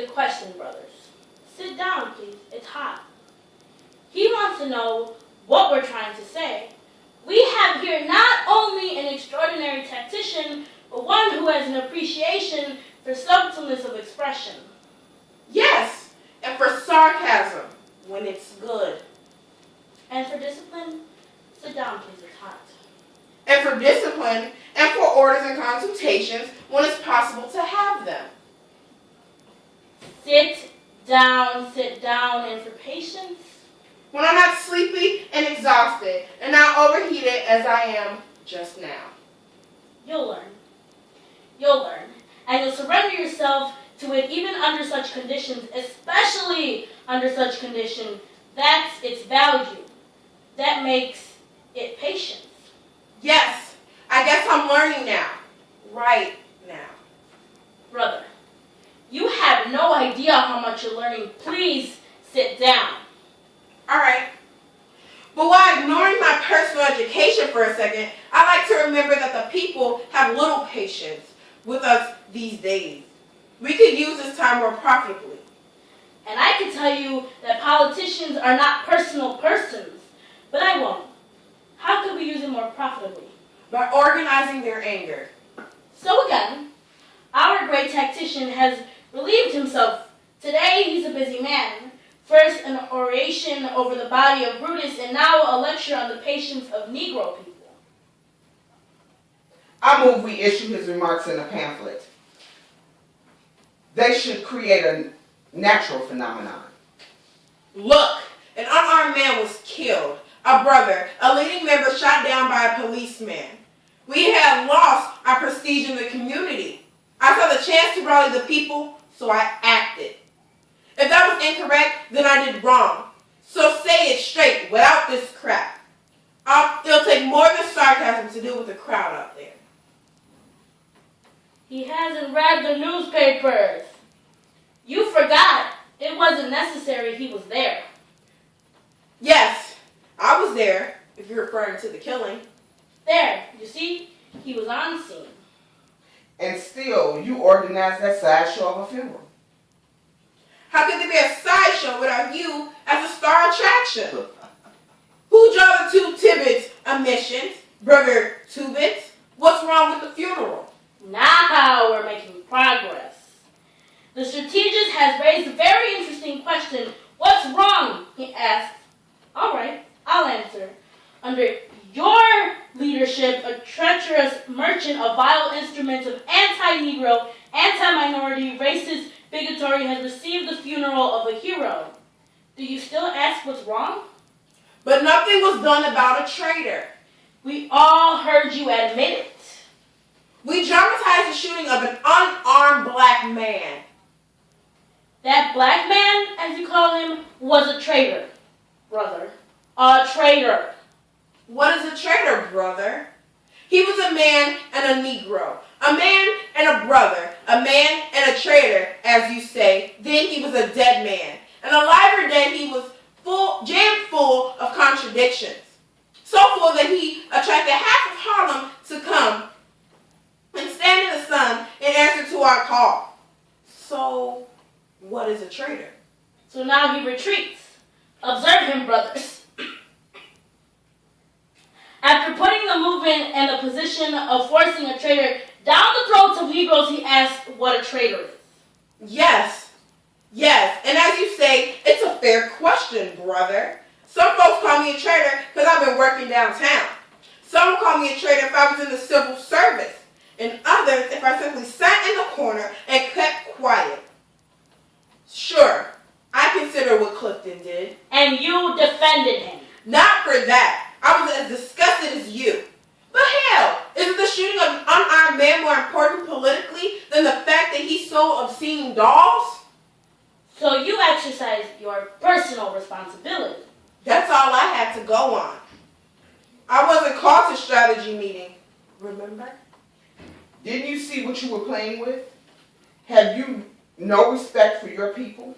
question, brothers. Sit down, please. It's hot. He wants to know what we're trying to say. We have here not only an extraordinary tactician, but one who has an appreciation for subtleness of expression. Yes, and for sarcasm when it's good. And for discipline, sit down, please. It's hot. And for discipline and for orders and consultations when it's possible to have them. Sit down, and for patience. When I'm not sleepy and exhausted and not overheated as I am just now. You'll learn. You'll learn. And you'll surrender yourself to it even under such conditions, especially under such conditions. That's its value. That makes it patience. Yes, I guess I'm learning now. Right now. Brother, you have no idea how much you're learning. Please sit down. All right. But while ignoring my personal education for a second, I like to remember that the people have little patience with us these days. We could use this time more profitably. And I can tell you that politicians are not personal persons, but I won't. How could we use it more profitably? By organizing their anger. So again, our great tactician has relieved himself. Today he's a busy man. First an oration over the body of Brutus, and now a lecture on the patience of Negro people. I move we issue his remarks in a pamphlet. They should create a natural phenomenon. Look, an unarmed man was killed. A brother, a leading member shot down by a policeman. We had lost our prestige in the community. I saw the chance to rally the people, so I acted. If that was incorrect, then I did wrong. So say it straight, without this crap. It'll take more than sarcasm to deal with the crowd out there. He hasn't read the newspapers. You forgot. It wasn't necessary he was there. Yes, I was there, if you're referring to the killing. There, you see, he was on scene. And still, you organized that sideshow of a funeral. How could there be a sideshow without you as a star attraction? Who drove the two Tibbets emissions? Brother Two-Bits? What's wrong with the funeral? Now we're making progress. The strategist has raised a very interesting question. What's wrong? He asked. All right, I'll answer. Under your leadership, a treacherous merchant of vile instruments of anti-Negro, anti-minority, racist bigotry has received the funeral of a hero. Do you still ask what's wrong? But nothing was done about a traitor. We all heard you admit it. We dramatized the shooting of an unarmed black man. That black man, as you call him, was a traitor, brother. A traitor. What is a traitor, brother? He was a man and a Negro. A man and a brother. A man and a traitor, as you say. Then he was a dead man. And alive or dead, he was jammed full of contradictions. So full that he attracted half of Harlem to come and stand in the sun in answer to our call. So, what is a traitor? So now he retreats. Observe him, brothers. After putting the movement in the position of forcing a traitor down the throats of Negroes, he asked what a traitor is. Yes, and as you say, it's a fair question, brother. Some folks call me a traitor because I've been working downtown. Some call me a traitor if I was in the civil service, and others if I simply sat in the corner and kept quiet. Sure, I consider what Clifton did. And you defended him. Not for that. I was as disgusted as you. But hell, isn't the shooting of an unarmed man more important politically than the fact that he sold obscene dolls? So you exercise your personal responsibility. That's all I had to go on. I wasn't called to strategy meeting, remember? Didn't you see what you were playing with? Have you no respect for your people?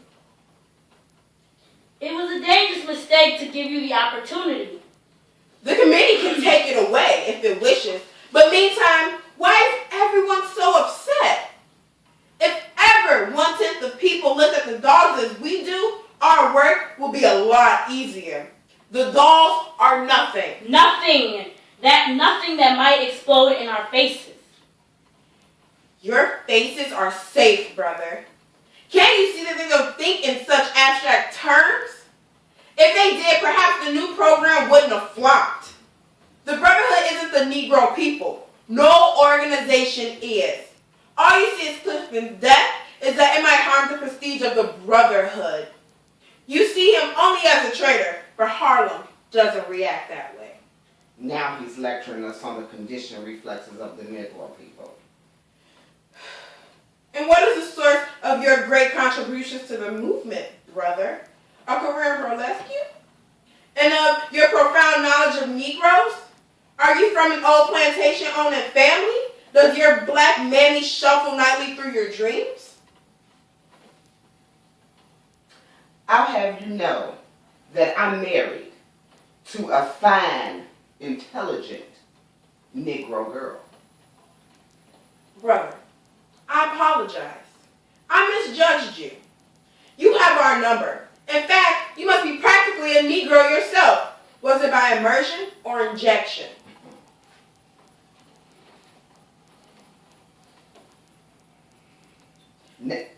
It was a dangerous mistake to give you the opportunity. The committee can take it away if it wishes, but meantime, why is everyone so upset? If ever one since the people look at the dolls as we do, our work will be a lot easier. The dolls are nothing. Nothing. Nothing that might explode in our faces. Your faces are safe, brother. Can't you see that they don't think in such abstract terms? If they did, perhaps the new program wouldn't have flopped. The Brotherhood isn't the Negro people. No organization is. All you see is Clifton's death is that it might harm the prestige of the Brotherhood. You see him only as a traitor, but Harlem doesn't react that way. Now he's lecturing us on the conditioned reflexes of the Negro people. And what is the source of your great contributions to the movement, brother? A career in burlesque? And of your profound knowledge of Negroes? Are you from an old plantation-owning family? Does your black mammy shuffle nightly through your dreams? I'll have you know that I'm married to a fine, intelligent Negro girl. Brother, I apologize. I misjudged you. You have our number. In fact, you must be practically a Negro yourself. Was it by immersion or injection?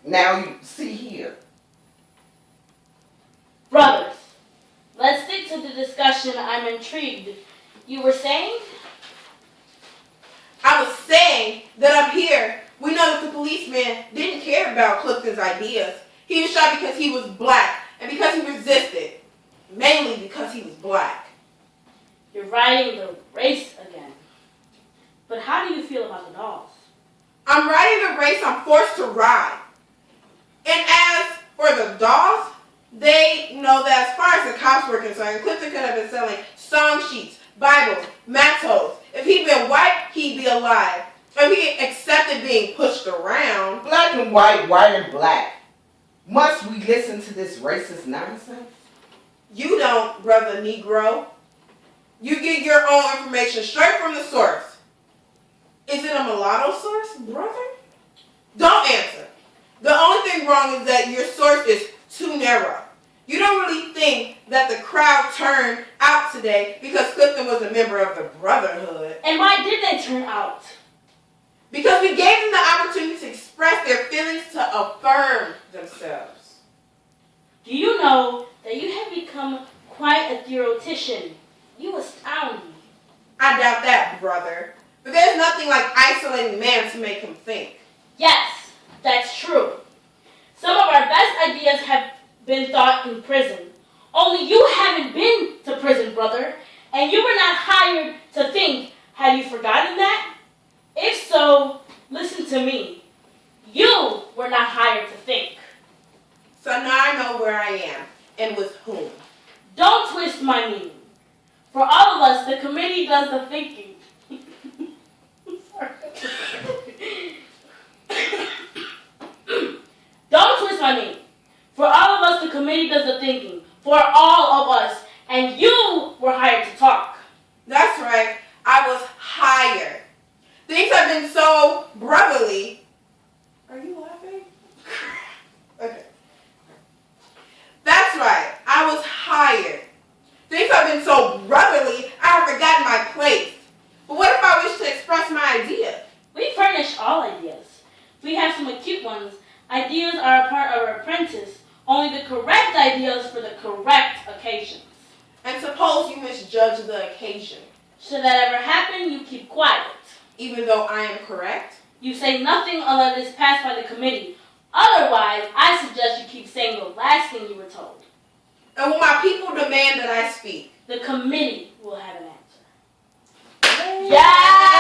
Now you see here. Brothers, let's stick to the discussion. I'm intrigued. You were saying? I was saying that up here, we know that the policeman didn't care about Clifton's ideas. He was shot because he was black and because he resisted. Mainly because he was black. You're riding the race again. But how do you feel about the dolls? I'm riding the race I'm forced to ride. And as for the dolls, they know that as far as the cops were concerned, Clifton could have been selling song sheets, Bibles, mattos. If he'd been white, he'd be alive. If he accepted being pushed around. Black and white, white and black. Must we listen to this racist nonsense? You don't, brother Negro. You get your own information straight from the source. Is it a mulatto source, brother? Don't answer. The only thing wrong is that your source is too narrow. You don't really think that the crowd turned out today because Clifton was a member of the Brotherhood. And why did they turn out? Because we gave them the opportunity to express their feelings, to affirm themselves. Do you know that you have become quite a theoretician? You astound me. I doubt that, brother. But there's nothing like isolating man to make him think. Yes, that's true. Some of our best ideas have been thought in prison. Only you haven't been to prison, brother. And you were not hired to think. Have you forgotten that? If so, listen to me. You were not hired to think. So now I know where I am and with whom. Don't twist my meaning. For all of us, the committee does the thinking. Don't twist my meaning. For all of us, the committee does the thinking. For all of us. And you were hired to talk. That's right. I was hired. Things have been so brotherly. Are you laughing? Okay. That's right. I was hired. Things have been so brotherly, I have forgotten my place. But what if I wish to express my idea? We furnish all ideas. We have some acute ones. Ideas are a part of our apprentice. Only the correct ideas for the correct occasions. And suppose you misjudge the occasion. Should that ever happen, you keep quiet. Even though I am correct? You say nothing unless it is passed by the committee. Otherwise, I suggest you keep saying the last thing you were told. And when my people demand that I speak, the committee will have an answer. Yeah!